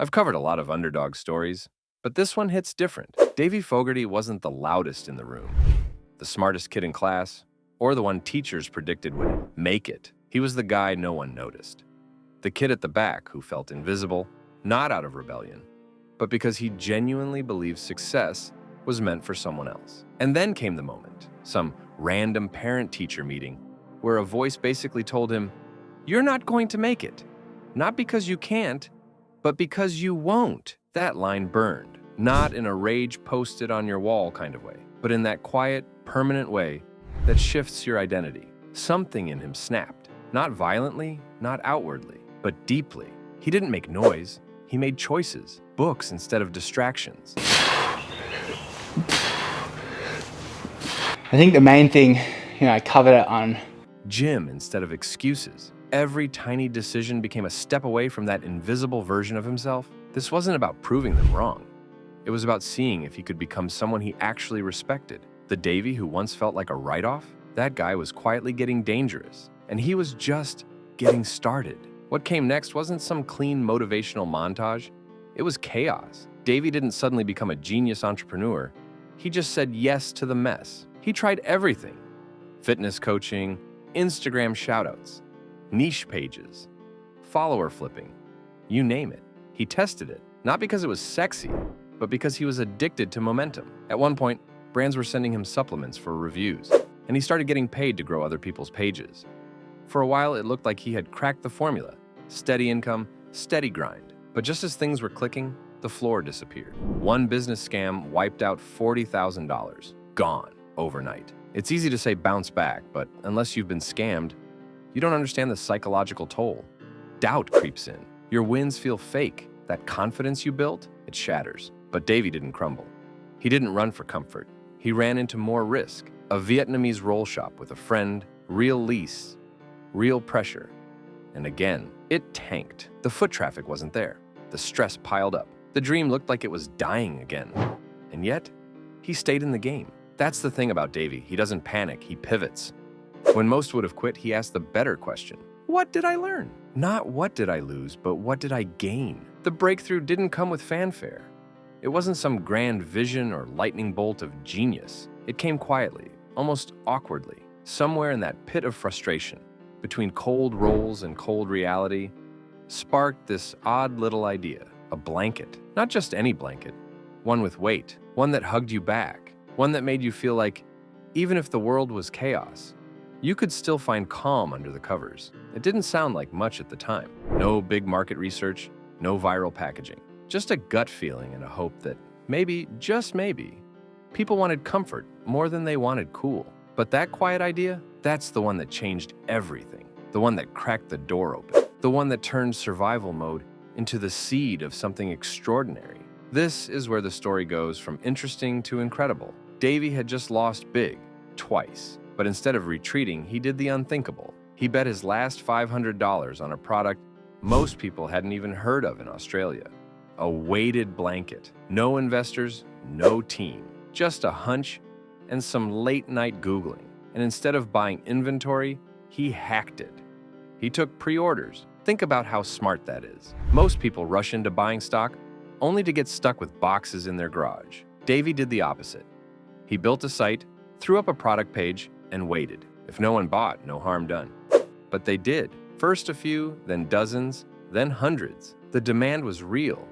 I've covered a lot of underdog stories, but this one hits different. Davie Fogarty wasn't the loudest in the room, the smartest kid in class, or the one teachers predicted would make it. He was the guy no one noticed. The kid at the back who felt invisible, not out of rebellion, but because he genuinely believed success was meant for someone else. And then came the moment, some random parent-teacher meeting, where a voice basically told him, "You're not going to make it. Not because you can't, but because you won't." That line burned, not in a rage posted on your wall kind of way, but in that quiet, permanent way that shifts your identity. Something in him snapped, not violently, not outwardly, but deeply. He didn't make noise, he made choices, books instead of distractions. I think the main thing, I covered it on Gym instead of excuses. Every tiny decision became a step away from that invisible version of himself. This wasn't about proving them wrong. It was about seeing if he could become someone he actually respected. The Davie who once felt like a write-off, that guy was quietly getting dangerous, and he was just getting started. What came next wasn't some clean motivational montage. It was chaos. Davie didn't suddenly become a genius entrepreneur. He just said yes to the mess. He tried everything. Fitness coaching, Instagram shoutouts, niche pages, follower flipping, you name it. He tested it, not because it was sexy, but because he was addicted to momentum. At one point, brands were sending him supplements for reviews, and he started getting paid to grow other people's pages. For a while, it looked like he had cracked the formula: steady income, steady grind. But just as things were clicking, the floor disappeared. One business scam wiped out $40,000, gone overnight. It's easy to say bounce back, but unless you've been scammed, you don't understand the psychological toll. Doubt creeps in. Your wins feel fake. That confidence you built, it shatters. But Davie didn't crumble. He didn't run for comfort. He ran into more risk. A Vietnamese roll shop with a friend, real lease, real pressure. And again, it tanked. The foot traffic wasn't there. The stress piled up. The dream looked like it was dying again. And yet, he stayed in the game. That's the thing about Davie. He doesn't panic, he pivots. When most would have quit, he asked the better question. What did I learn? Not what did I lose, but what did I gain? The breakthrough didn't come with fanfare. It wasn't some grand vision or lightning bolt of genius. It came quietly, almost awkwardly, somewhere in that pit of frustration, between cold rolls and cold reality, sparked this odd little idea, a blanket. Not just any blanket, one with weight, one that hugged you back, one that made you feel like, even if the world was chaos, you could still find calm under the covers. It didn't sound like much at the time. No big market research, no viral packaging. Just a gut feeling and a hope that maybe, just maybe, people wanted comfort more than they wanted cool. But that quiet idea, that's the one that changed everything. The one that cracked the door open. The one that turned survival mode into the seed of something extraordinary. This is where the story goes from interesting to incredible. Davie had just lost big, twice. But instead of retreating, he did the unthinkable. He bet his last $500 on a product most people hadn't even heard of in Australia. A weighted blanket. No investors, no team. Just a hunch and some late-night Googling. And instead of buying inventory, he hacked it. He took pre-orders. Think about how smart that is. Most people rush into buying stock only to get stuck with boxes in their garage. Davie did the opposite. He built a site, threw up a product page, and waited. If no one bought, no harm done. But they did. First a few, then dozens, then hundreds. The demand was real,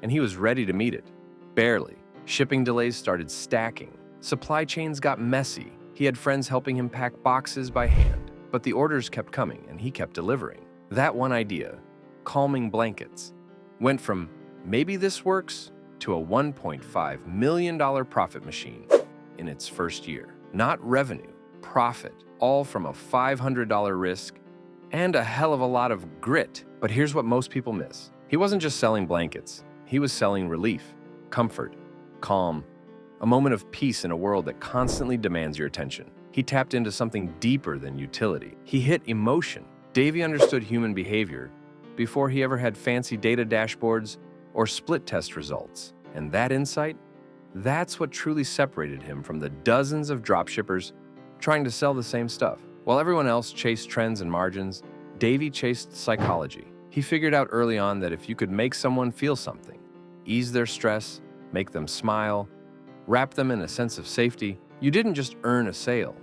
and he was ready to meet it. Barely. Shipping delays started stacking. Supply chains got messy. He had friends helping him pack boxes by hand. But the orders kept coming, and he kept delivering. That one idea, calming blankets, went from maybe this works to a $1.5 million profit machine in its first year. Not revenue, profit, all from a $500 risk and a hell of a lot of grit. But here's what most people miss. He wasn't just selling blankets. He was selling relief, comfort, calm, a moment of peace in a world that constantly demands your attention. He tapped into something deeper than utility. He hit emotion. Davie understood human behavior before he ever had fancy data dashboards or split test results. And that insight, that's what truly separated him from the dozens of dropshippers trying to sell the same stuff. While everyone else chased trends and margins, Davie chased psychology. He figured out early on that if you could make someone feel something, ease their stress, make them smile, wrap them in a sense of safety, you didn't just earn a sale.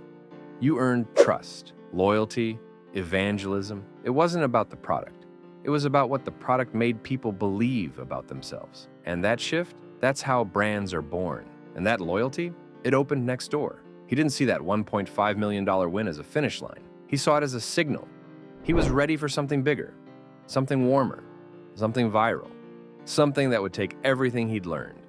You earned trust, loyalty, evangelism. It wasn't about the product. It was about what the product made people believe about themselves. And that shift, that's how brands are born. And that loyalty, it opened next door. He didn't see that $1.5 million win as a finish line. He saw it as a signal. He was ready for something bigger, something warmer, something viral, something that would take everything he'd learned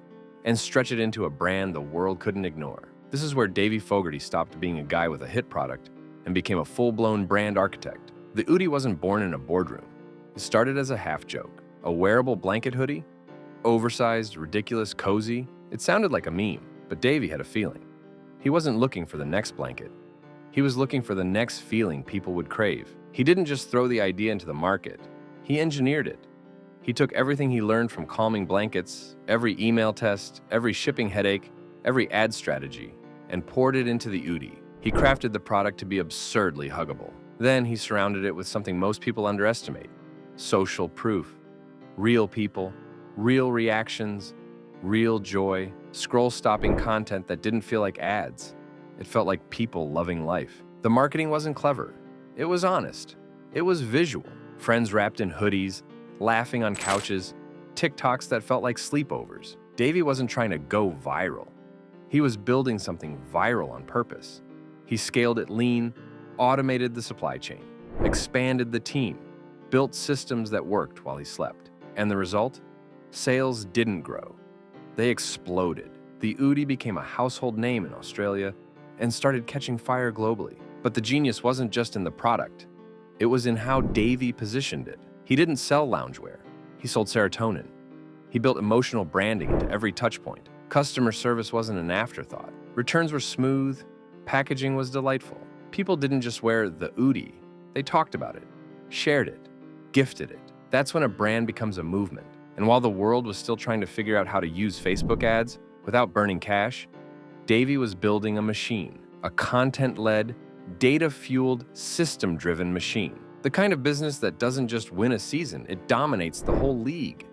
and stretch it into a brand the world couldn't ignore. This is where Davie Fogarty stopped being a guy with a hit product and became a full-blown brand architect. The Oodie wasn't born in a boardroom. It started as a half-joke, a wearable blanket hoodie, oversized, ridiculous, cozy. It sounded like a meme, but Davie had a feeling. He wasn't looking for the next blanket. He was looking for the next feeling people would crave. He didn't just throw the idea into the market. He engineered it. He took everything he learned from calming blankets, every email test, every shipping headache, every ad strategy, and poured it into the Oodie. He crafted the product to be absurdly huggable. Then he surrounded it with something most people underestimate: social proof. Real people, real reactions, real joy, scroll-stopping content that didn't feel like ads. It felt like people loving life. The marketing wasn't clever. It was honest. It was visual. Friends wrapped in hoodies, laughing on couches, TikToks that felt like sleepovers. Davie wasn't trying to go viral. He was building something viral on purpose. He scaled it lean, automated the supply chain, expanded the team, built systems that worked while he slept. And the result? Sales didn't grow. They exploded. The Oodie became a household name in Australia and started catching fire globally. But the genius wasn't just in the product. It was in how Davie positioned it. He didn't sell loungewear. He sold serotonin. He built emotional branding into every touchpoint. Customer service wasn't an afterthought. Returns were smooth. Packaging was delightful. People didn't just wear the Oodie. They talked about it, shared it, gifted it. That's when a brand becomes a movement. And while the world was still trying to figure out how to use Facebook ads without burning cash, Davie was building a machine, a content-led, data-fueled, system-driven machine. The kind of business that doesn't just win a season, it dominates the whole league.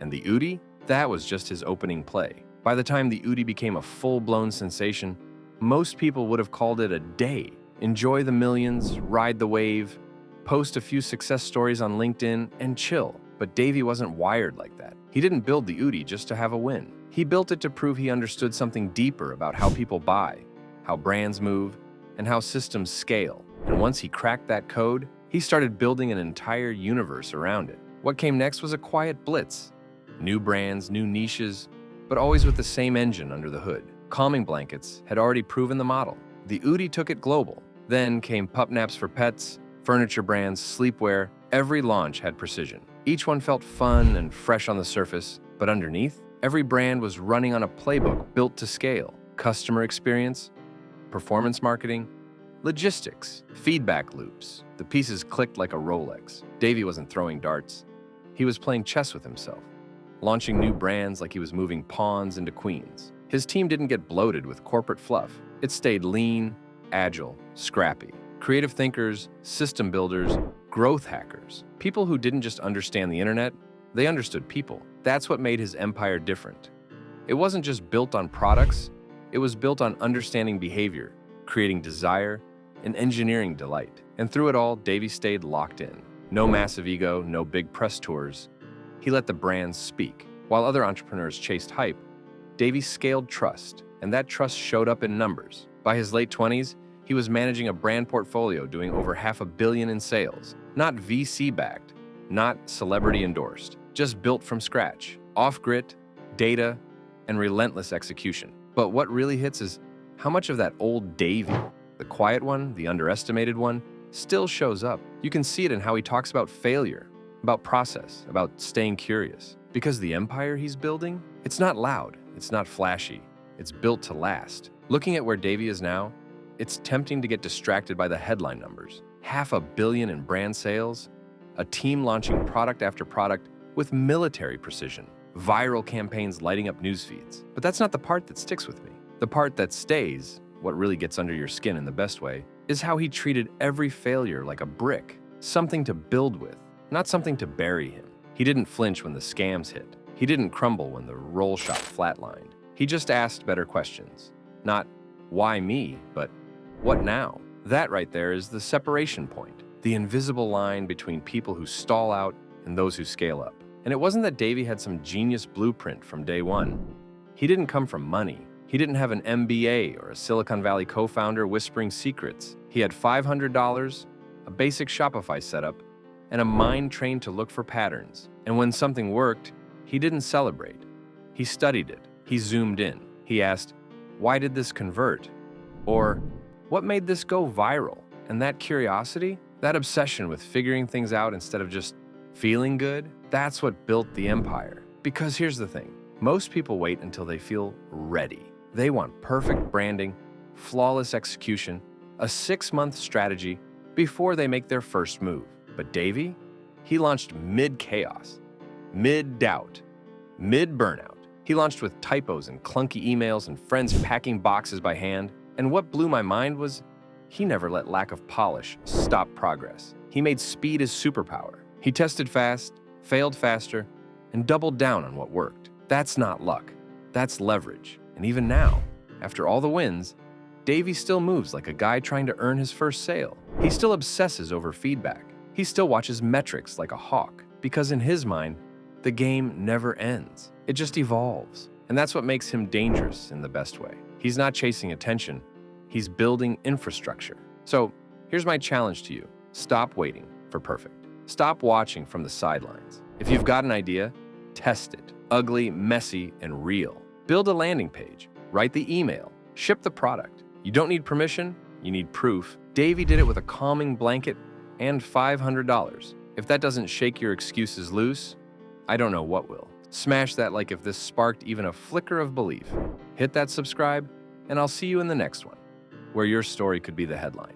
And the Oodie, that was just his opening play. By the time the Oodie became a full-blown sensation, most people would have called it a day. Enjoy the millions, ride the wave, post a few success stories on LinkedIn, and chill. But Davie wasn't wired like that. He didn't build the Oodie just to have a win. He built it to prove he understood something deeper about how people buy, how brands move, and how systems scale. And once he cracked that code, he started building an entire universe around it. What came next was a quiet blitz. New brands, new niches, but always with the same engine under the hood. Calming blankets had already proven the model. The Oodie took it global. Then came pup naps for pets, furniture brands, sleepwear. Every launch had precision. Each one felt fun and fresh on the surface, but underneath, every brand was running on a playbook built to scale. Customer experience, performance marketing, logistics, feedback loops. The pieces clicked like a Rolex. Davie wasn't throwing darts. He was playing chess with himself, launching new brands like he was moving pawns into queens. His team didn't get bloated with corporate fluff. It stayed lean, agile, scrappy. Creative thinkers, system builders, growth hackers. People who didn't just understand the internet, they understood people. That's what made his empire different. It wasn't just built on products, it was built on understanding behavior, creating desire, and engineering delight. And through it all, Davie stayed locked in. No massive ego, no big press tours. He let the brands speak. While other entrepreneurs chased hype, Davie scaled trust, and that trust showed up in numbers. By his late 20s, he was managing a brand portfolio doing over $500 million in sales. Not VC-backed, not celebrity-endorsed, just built from scratch. Off-grit, data, and relentless execution. But what really hits is how much of that old Davie, the quiet one, the underestimated one, still shows up. You can see it in how he talks about failure, about process, about staying curious. Because the empire he's building, it's not loud, it's not flashy, it's built to last. Looking at where Davie is now, it's tempting to get distracted by the headline numbers. $500 million in brand sales, a team launching product after product with military precision, viral campaigns lighting up news feeds. But that's not the part that sticks with me. The part that stays, what really gets under your skin in the best way, is how he treated every failure like a brick, something to build with, not something to bury him. He didn't flinch when the scams hit. He didn't crumble when the roll shot flatlined. He just asked better questions. Not, why me, but what now? That right there is the separation point, the invisible line between people who stall out and those who scale up. And it wasn't that Davie had some genius blueprint from day one. He didn't come from money. He didn't have an MBA or a Silicon Valley co-founder whispering secrets. He had $500, a basic Shopify setup, and a mind trained to look for patterns. And when something worked, he didn't celebrate. He studied it. He zoomed in. He asked, why did this convert? Or, what made this go viral? And that curiosity, that obsession with figuring things out instead of just feeling good, that's what built the empire. Because here's the thing, most people wait until they feel ready. They want perfect branding, flawless execution, a 6-month strategy before they make their first move. But Davie, he launched mid-chaos, mid-doubt, mid-burnout. He launched with typos and clunky emails and friends packing boxes by hand. And what blew my mind was he never let lack of polish stop progress. He made speed his superpower. He tested fast, failed faster, and doubled down on what worked. That's not luck. That's leverage. And even now, after all the wins, Davie still moves like a guy trying to earn his first sale. He still obsesses over feedback. He still watches metrics like a hawk, because in his mind, the game never ends. It just evolves. And that's what makes him dangerous in the best way. He's not chasing attention. He's building infrastructure. So here's my challenge to you. Stop waiting for perfect. Stop watching from the sidelines. If you've got an idea, test it. Ugly, messy, and real. Build a landing page. Write the email. Ship the product. You don't need permission. You need proof. Davie did it with a calming blanket and $500. If that doesn't shake your excuses loose, I don't know what will. Smash that like if this sparked even a flicker of belief. Hit that subscribe, and I'll see you in the next one, where your story could be the headline.